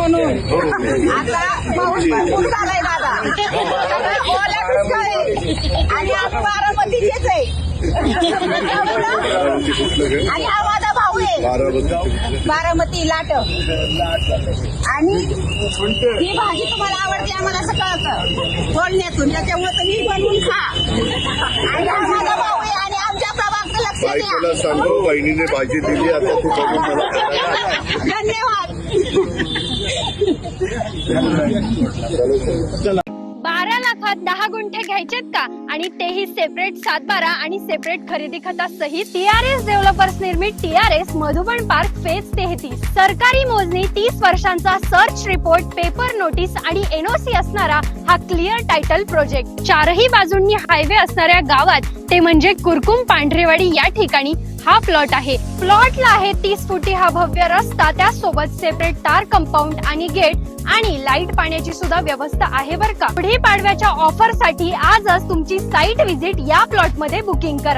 म्हणून आता पाऊस भरपूर झालाय दादा, सगळं ओल्या दुष्काळ आहे आणि आम्ही बारामतीचेच आहे आणि हा माझा भाऊ आहे बारामती लाट आणि ही भाजी तुम्हाला आवडते आम्हाला असं कळतं बोलण्यातून, त्याच्यामुळे तुम्ही बनवून खा आणि हा माझा भाऊ आहे आणि आमच्या प्रभागाचं लक्ष द्या. बायकोला सांगू बहिणीने भाजी दिली आता तू बघून मला. धन्यवाद. 12 लाखात 10 गुंठे घ्यायचेत का? आणि तेही सेपरेट 7/12 आणि सेपरेट खरेदी खतासहित. टीआरएस डेव्हलपर्स निर्मित टीआरएस मधुबन पार्क फेज 33. सरकारी मोजणी 30 वर्षांचा सर्च रिपोर्ट, पेपर नोटीस आणि एनओसी असणारा हा क्लिअर टायटल प्रोजेक्ट. चारही बाजूंनी हायवे असणाऱ्या गावात, ते म्हणजे कुरकुम पांढरेवाडी या ठिकाणी हा प्लॉट आहे. प्लॉटला आहे 30 फुटी हा भव्य रस्ता, त्यासोबत सेपरेट तार कंपाऊंड आणि गेट आणि लाईट पाण्याची सुद्धा व्यवस्था आहे बरं का. पुढे पाडव्याच्या ऑफर साठी आजच तुमची साईट व्हिजिट या प्लॉट मध्ये बुकिंग करा.